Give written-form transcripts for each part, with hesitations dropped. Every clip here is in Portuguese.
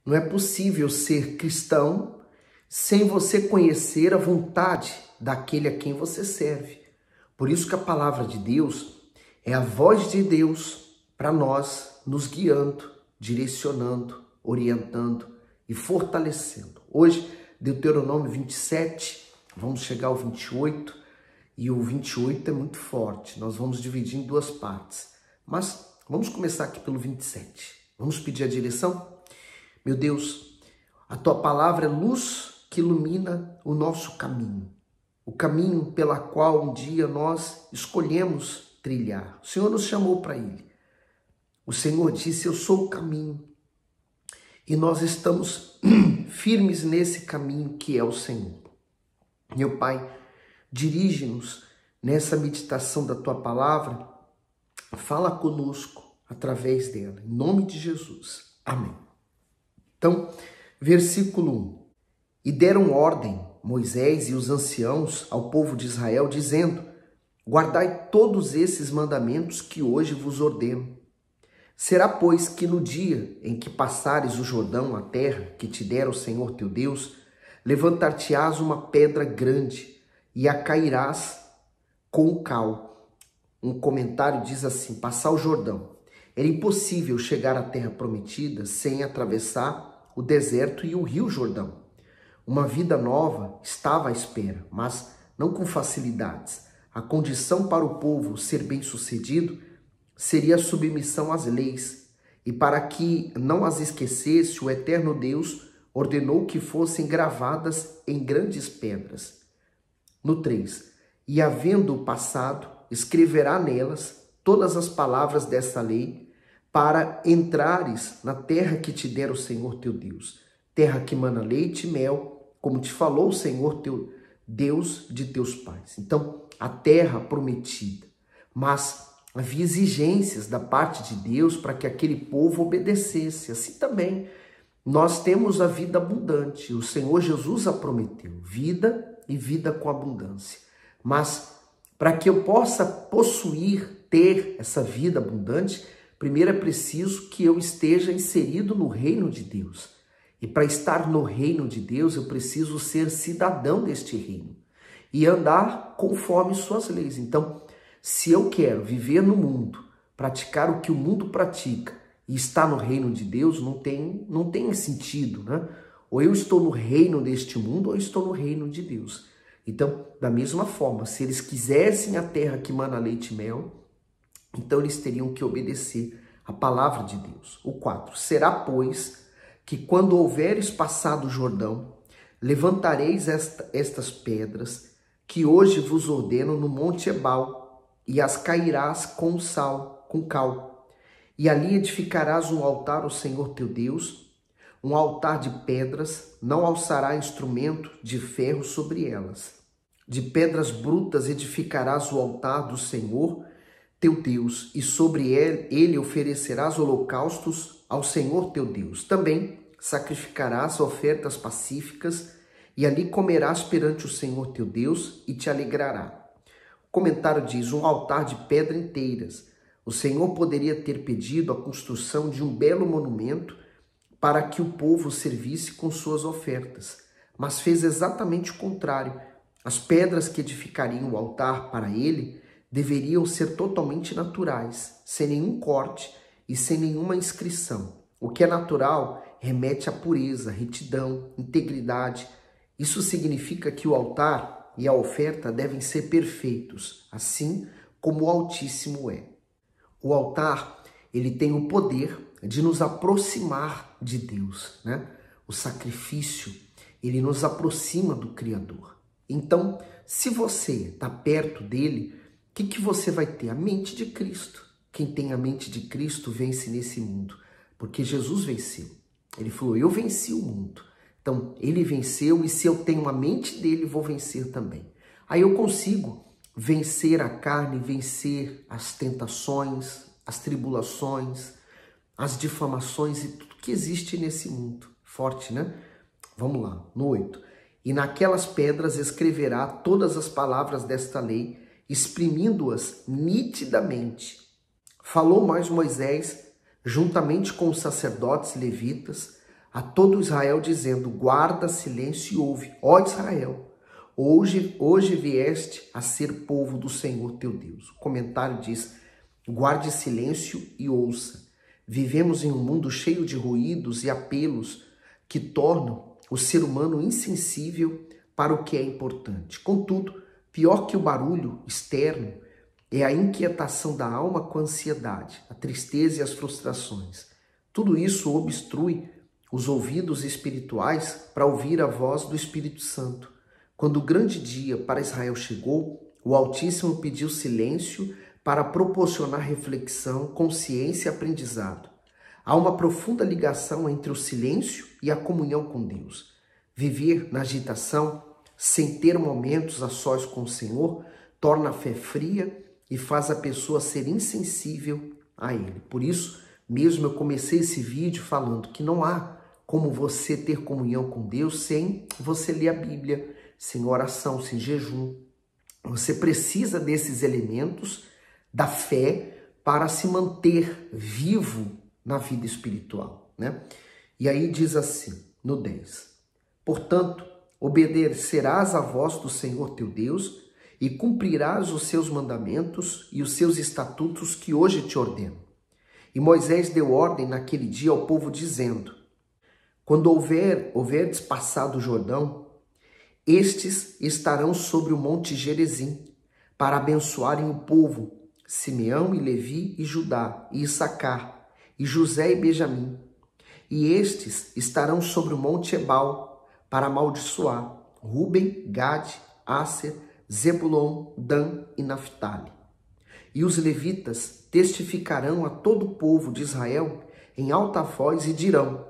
Não é possível ser cristão sem você conhecer a vontade daquele a quem você serve. Por isso que a palavra de Deus é a voz de Deus para nós, nos guiando, direcionando, orientando e fortalecendo. Hoje, Deuteronômio 27, vamos chegar ao 28, e o 28 é muito forte. Nós vamos dividir em duas partes. Mas vamos começar aqui pelo 27. Vamos pedir a direção? Meu Deus, a tua palavra é luz que ilumina o nosso caminho. O caminho pela qual um dia nós escolhemos trilhar. O Senhor nos chamou para ele. O Senhor disse, eu sou o caminho. E nós estamos firmes nesse caminho que é o Senhor. Meu Pai, dirige-nos nessa meditação da tua palavra. Fala conosco através dela. Em nome de Jesus. Amém. Então, versículo 1. E deram ordem, Moisés e os anciãos, ao povo de Israel, dizendo, guardai todos esses mandamentos que hoje vos ordeno. Será, pois, que no dia em que passares o Jordão, a terra que te dera o Senhor teu Deus, levantar-te-ás uma pedra grande e a cairás com o cal. Um comentário diz assim, passar o Jordão. Era impossível chegar à terra prometida sem atravessar o deserto e o rio Jordão. Uma vida nova estava à espera, mas não com facilidades. A condição para o povo ser bem-sucedido seria a submissão às leis. E para que não as esquecesse, o eterno Deus ordenou que fossem gravadas em grandes pedras. No 3. E havendo passado, escreverá nelas todas as palavras desta lei, para entrares na terra que te dera o Senhor teu Deus, terra que mana leite e mel, como te falou o Senhor teu Deus de teus pais. Então, a terra prometida. Mas havia exigências da parte de Deus para que aquele povo obedecesse. Assim também, nós temos a vida abundante. O Senhor Jesus a prometeu, vida e vida com abundância. Mas para que eu possa possuir, ter essa vida abundante, primeiro é preciso que eu esteja inserido no reino de Deus. E para estar no reino de Deus, eu preciso ser cidadão deste reino e andar conforme suas leis. Então, se eu quero viver no mundo, praticar o que o mundo pratica e estar no reino de Deus, não tem sentido, né? Ou eu estou no reino deste mundo, ou eu estou no reino de Deus. Então, da mesma forma, se eles quisessem a terra que mana leite e mel, então eles teriam que obedecer a palavra de Deus. O 4. Será, pois, que quando houveres passado o Jordão, levantareis estas pedras que hoje vos ordeno no monte Ebal, e as cairás com cal. E ali edificarás um altar ao Senhor teu Deus, um altar de pedras, não alçará instrumento de ferro sobre elas. De pedras brutas edificarás o altar do Senhor teu Deus, e sobre ele oferecerás holocaustos ao Senhor teu Deus. Também sacrificarás ofertas pacíficas, e ali comerás perante o Senhor teu Deus, e te alegrará. O comentário diz, um altar de pedra inteiras. O Senhor poderia ter pedido a construção de um belo monumento para que o povo servisse com suas ofertas, mas fez exatamente o contrário. As pedras que edificariam o altar para ele deveriam ser totalmente naturais, sem nenhum corte e sem nenhuma inscrição. O que é natural remete à pureza, retidão, integridade. Isso significa que o altar e a oferta devem ser perfeitos, assim como o Altíssimo é. O altar, ele tem o poder de nos aproximar de Deus, né? O sacrifício, ele nos aproxima do Criador. Então, se você está perto dele, o que você vai ter? A mente de Cristo. Quem tem a mente de Cristo vence nesse mundo, porque Jesus venceu. Ele falou, eu venci o mundo. Então, ele venceu, e se eu tenho a mente dele, vou vencer também. Aí eu consigo vencer a carne, vencer as tentações, as tribulações, as difamações e tudo que existe nesse mundo. Forte, né? Vamos lá, no 8. E naquelas pedras escreverá todas as palavras desta lei, exprimindo-as nitidamente. Falou mais Moisés, juntamente com os sacerdotes levitas, a todo Israel, dizendo: guarda silêncio e ouve, ó Israel, hoje vieste a ser povo do Senhor teu Deus. O comentário diz: guarde silêncio e ouça. Vivemos em um mundo cheio de ruídos e apelos que tornam o ser humano insensível para o que é importante. Contudo, pior que o barulho externo é a inquietação da alma com a ansiedade, a tristeza e as frustrações. Tudo isso obstrui os ouvidos espirituais para ouvir a voz do Espírito Santo. Quando o grande dia para Israel chegou, o Altíssimo pediu silêncio para proporcionar reflexão, consciência e aprendizado. Há uma profunda ligação entre o silêncio e a comunhão com Deus. Viver na agitação, sem ter momentos a sós com o Senhor, torna a fé fria e faz a pessoa ser insensível a Ele. Por isso, mesmo eu comecei esse vídeo falando que não há como você ter comunhão com Deus sem você ler a Bíblia, sem oração, sem jejum. Você precisa desses elementos da fé para se manter vivo na vida espiritual, né? E aí diz assim, no 10: portanto, obedecerás à voz do Senhor teu Deus e cumprirás os seus mandamentos e os seus estatutos que hoje te ordeno. E Moisés deu ordem naquele dia ao povo, dizendo: quando houverdes passado o Jordão, estes estarão sobre o monte Gerizim, para abençoarem o povo, Simeão e Levi e Judá e Issacar, e José e Benjamim. E estes estarão sobre o monte Ebal, para amaldiçoar Ruben, Gade, Asser, Zebulon, Dan e Naftali. E os levitas testificarão a todo o povo de Israel em alta voz e dirão: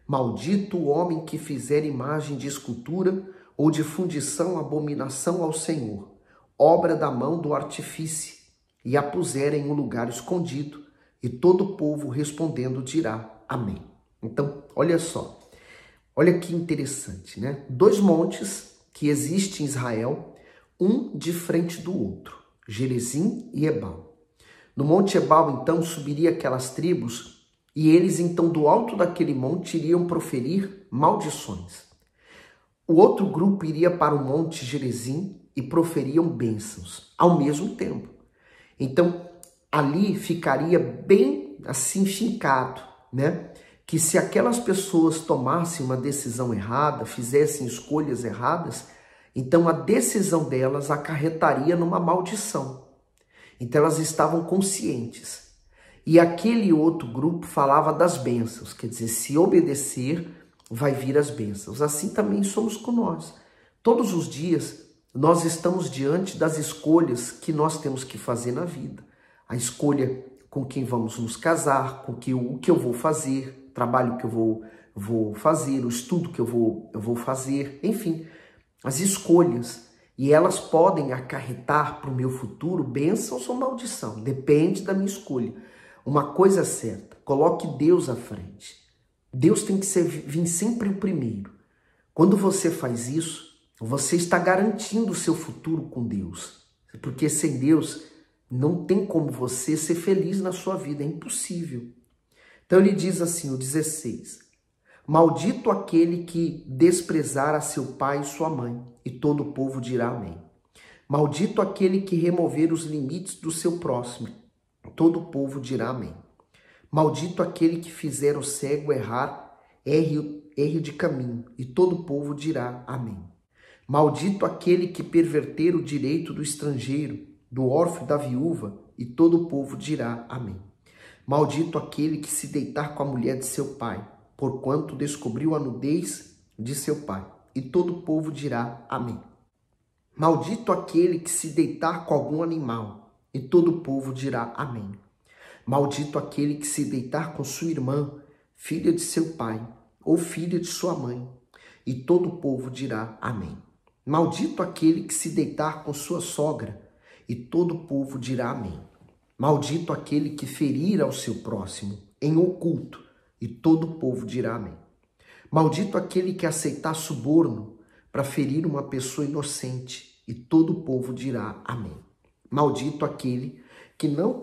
maldito o homem que fizer imagem de escultura ou de fundição abominação ao Senhor, obra da mão do artífice, e a puser em um lugar escondido. E todo o povo respondendo dirá: amém. Então, olha só, olha que interessante, né? 2 montes que existem em Israel, um de frente do outro, Gerizim e Ebal. No monte Ebal, então, subiria aquelas tribos, e eles, então, do alto daquele monte, iriam proferir maldições. O outro grupo iria para o monte Gerizim e proferiam bênçãos ao mesmo tempo. Então, ali ficaria bem assim fincado, né? Que se aquelas pessoas tomassem uma decisão errada, fizessem escolhas erradas, então a decisão delas acarretaria numa maldição. Então elas estavam conscientes. E aquele outro grupo falava das bênçãos, quer dizer, se obedecer, vai vir as bênçãos. Assim também somos com nós. Todos os dias nós estamos diante das escolhas que nós temos que fazer na vida. A escolha com quem vamos nos casar, o que eu vou fazer, o trabalho que eu vou fazer, o estudo que eu vou fazer, enfim, as escolhas. E elas podem acarretar para o meu futuro bênçãos ou maldição, depende da minha escolha. Uma coisa é certa, coloque Deus à frente. Deus tem que vir sempre o primeiro. Quando você faz isso, você está garantindo o seu futuro com Deus. Porque sem Deus, não tem como você ser feliz na sua vida, é impossível. Então ele diz assim, o 16: maldito aquele que desprezar a seu pai e sua mãe, e todo o povo dirá amém. Maldito aquele que remover os limites do seu próximo, todo o povo dirá amém. Maldito aquele que fizer o cego errar, erre de caminho, e todo o povo dirá amém. Maldito aquele que perverter o direito do estrangeiro, do órfão e da viúva, e todo o povo dirá amém. Maldito aquele que se deitar com a mulher de seu pai, porquanto descobriu a nudez de seu pai, e todo o povo dirá amém. Maldito aquele que se deitar com algum animal, e todo o povo dirá amém. Maldito aquele que se deitar com sua irmã, filha de seu pai, ou filha de sua mãe, e todo o povo dirá amém. Maldito aquele que se deitar com sua sogra, e todo o povo dirá amém. Maldito aquele que ferir ao seu próximo em oculto, e todo o povo dirá amém. Maldito aquele que aceitar suborno para ferir uma pessoa inocente, e todo o povo dirá amém. Maldito aquele que não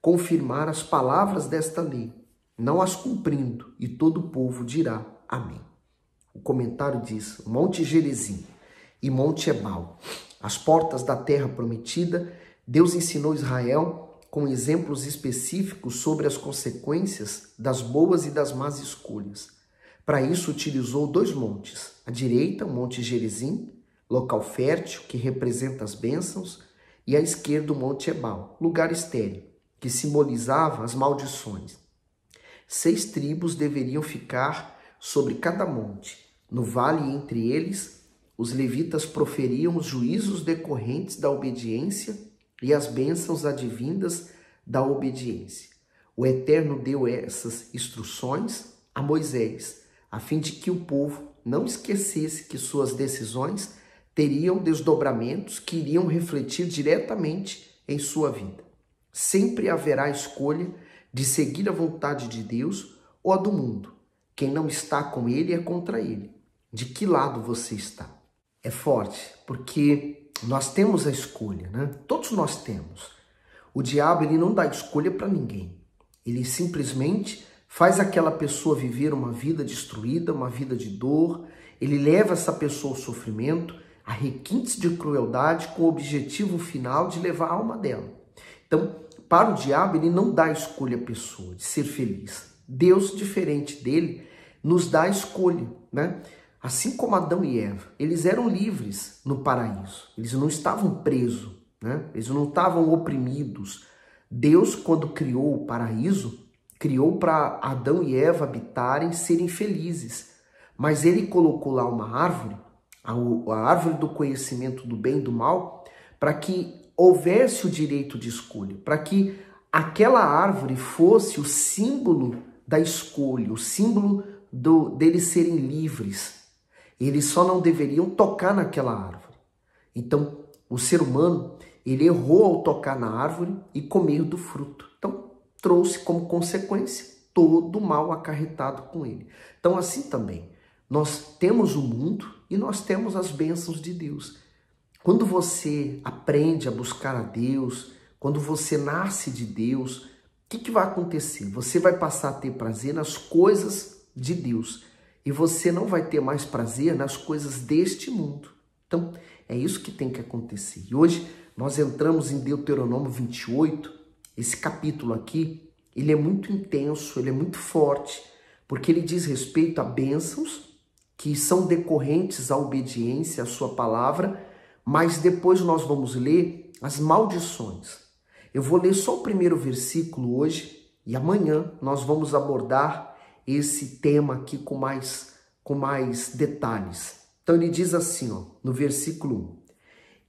confirmar as palavras desta lei, não as cumprindo, e todo o povo dirá amém. O comentário diz: Monte Gerizim e Monte Ebal, as portas da terra prometida, Deus ensinou Israel com exemplos específicos sobre as consequências das boas e das más escolhas. Para isso, utilizou 2 montes. À direita, o Monte Gerizim, local fértil, que representa as bênçãos, e à esquerda, o Monte Ebal, lugar estéril, que simbolizava as maldições. 6 tribos deveriam ficar sobre cada monte. No vale entre eles, os levitas proferiam os juízos decorrentes da obediência e as bênçãos advindas da obediência. O Eterno deu essas instruções a Moisés, a fim de que o povo não esquecesse que suas decisões teriam desdobramentos que iriam refletir diretamente em sua vida. Sempre haverá escolha de seguir a vontade de Deus ou a do mundo. Quem não está com ele é contra ele. De que lado você está? É forte, porque nós temos a escolha, né? Todos nós temos. O diabo, ele não dá escolha para ninguém. Ele simplesmente faz aquela pessoa viver uma vida destruída, uma vida de dor. Ele leva essa pessoa ao sofrimento, a requintes de crueldade, com o objetivo final de levar a alma dela. Então, para o diabo, ele não dá a escolha à pessoa de ser feliz. Deus, diferente dele, nos dá a escolha, né? Assim como Adão e Eva, eles eram livres no paraíso. Eles não estavam presos, né? Eles não estavam oprimidos. Deus, quando criou o paraíso, criou para Adão e Eva habitarem, serem felizes. Mas ele colocou lá uma árvore, a árvore do conhecimento do bem e do mal, para que houvesse o direito de escolha, para que aquela árvore fosse o símbolo da escolha, o símbolo deles serem livres. Eles só não deveriam tocar naquela árvore. Então, o ser humano, ele errou ao tocar na árvore e comer do fruto. Então, trouxe como consequência todo o mal acarretado com ele. Então, assim também, nós temos o mundo e nós temos as bênçãos de Deus. Quando você aprende a buscar a Deus, quando você nasce de Deus, o que vai acontecer? Você vai passar a ter prazer nas coisas de Deus e você não vai ter mais prazer nas coisas deste mundo. Então, é isso que tem que acontecer. E hoje nós entramos em Deuteronômio 28, esse capítulo aqui, ele é muito intenso, ele é muito forte, porque ele diz respeito a bênçãos que são decorrentes à obediência à sua palavra, mas depois nós vamos ler as maldições. Eu vou ler só o primeiro versículo hoje e amanhã nós vamos abordar esse tema aqui com mais detalhes. Então ele diz assim, ó, no versículo 1: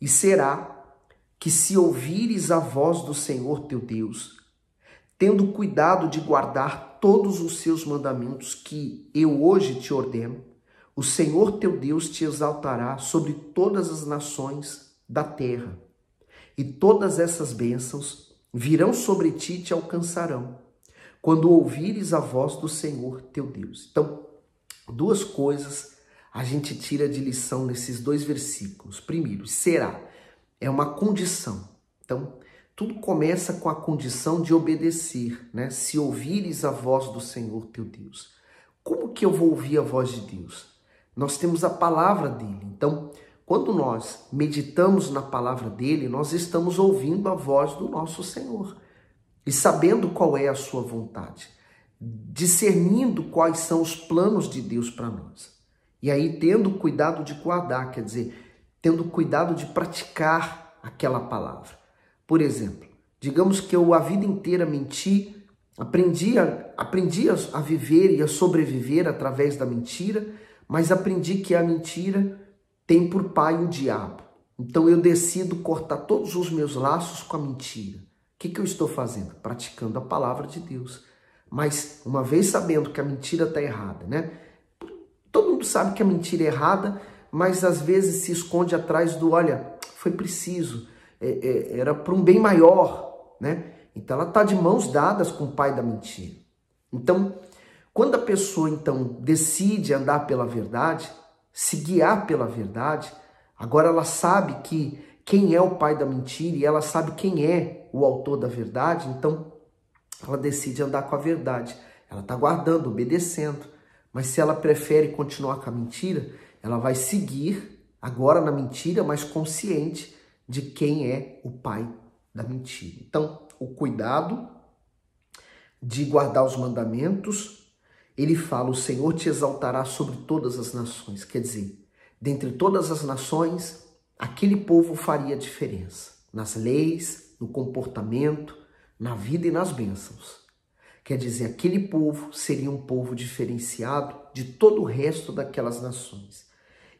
E será que se ouvires a voz do Senhor teu Deus, tendo cuidado de guardar todos os seus mandamentos que eu hoje te ordeno, o Senhor teu Deus te exaltará sobre todas as nações da terra, e todas essas bênçãos virão sobre ti e te alcançarão, quando ouvires a voz do Senhor teu Deus. Então, 2 coisas a gente tira de lição nesses 2 versículos. Primeiro, será, é uma condição. Então, tudo começa com a condição de obedecer, né? Se ouvires a voz do Senhor teu Deus. Como que eu vou ouvir a voz de Deus? Nós temos a palavra dele. Então, quando nós meditamos na palavra dele, nós estamos ouvindo a voz do nosso Senhor e sabendo qual é a sua vontade, discernindo quais são os planos de Deus para nós. E aí, tendo cuidado de guardar, quer dizer, tendo cuidado de praticar aquela palavra. Por exemplo, digamos que eu a vida inteira menti, aprendi a viver e a sobreviver através da mentira, mas aprendi que a mentira tem por pai o diabo. Então eu decido cortar todos os meus laços com a mentira. O que eu estou fazendo? Praticando a palavra de Deus. Mas uma vez sabendo que a mentira está errada, né? Todo mundo sabe que a mentira é errada, mas às vezes se esconde atrás do, olha, foi preciso, era para um bem maior, né? Então ela está de mãos dadas com o pai da mentira. Então, quando a pessoa então decide andar pela verdade, se guiar pela verdade, agora ela sabe que quem é o pai da mentira e ela sabe quem é o autor da verdade, então ela decide andar com a verdade. ela está guardando, obedecendo. Mas se ela prefere continuar com a mentira, ela vai seguir agora na mentira, mas consciente de quem é o pai da mentira. Então, o cuidado de guardar os mandamentos, ele fala, o Senhor te exaltará sobre todas as nações. Quer dizer, dentre todas as nações, aquele povo faria diferença. Nas leis, no comportamento, na vida e nas bênçãos. Quer dizer, aquele povo seria um povo diferenciado de todo o resto daquelas nações.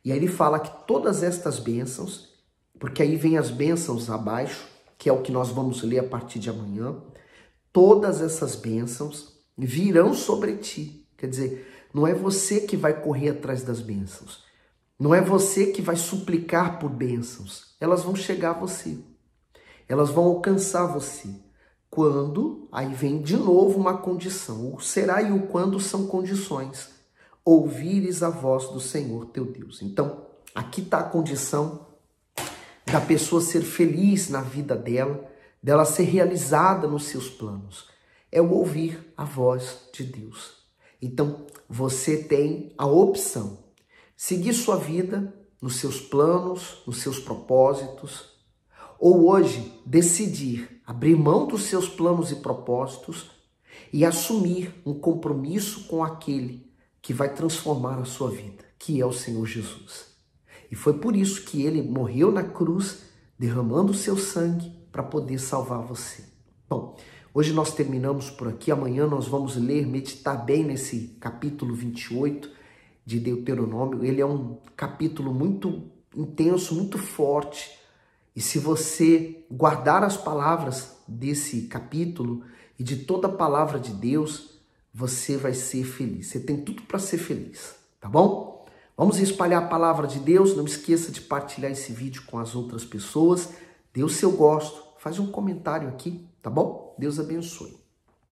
E aí ele fala que todas estas bênçãos, porque aí vem as bênçãos abaixo, que é o que nós vamos ler a partir de amanhã, todas essas bênçãos virão sobre ti. Quer dizer, não é você que vai correr atrás das bênçãos. Não é você que vai suplicar por bênçãos. Elas vão chegar a você. Elas vão alcançar você. Quando, aí vem de novo uma condição. O será e o quando são condições. Ouvires a voz do Senhor teu Deus. Então, aqui está a condição da pessoa ser feliz na vida dela ser realizada nos seus planos. É o ouvir a voz de Deus. Então, você tem a opção. Seguir sua vida nos seus planos, nos seus propósitos, ou hoje decidir abrir mão dos seus planos e propósitos e assumir um compromisso com aquele que vai transformar a sua vida, que é o Senhor Jesus. E foi por isso que ele morreu na cruz, derramando o seu sangue para poder salvar você. Bom, hoje nós terminamos por aqui, amanhã nós vamos ler, meditar bem nesse capítulo 28 de Deuteronômio. Ele é um capítulo muito intenso, muito forte. E se você guardar as palavras desse capítulo e de toda a palavra de Deus, você vai ser feliz. Você tem tudo para ser feliz, tá bom? Vamos espalhar a palavra de Deus. Não esqueça de partilhar esse vídeo com as outras pessoas. Dê o seu gosto. Faz um comentário aqui, tá bom? Deus abençoe.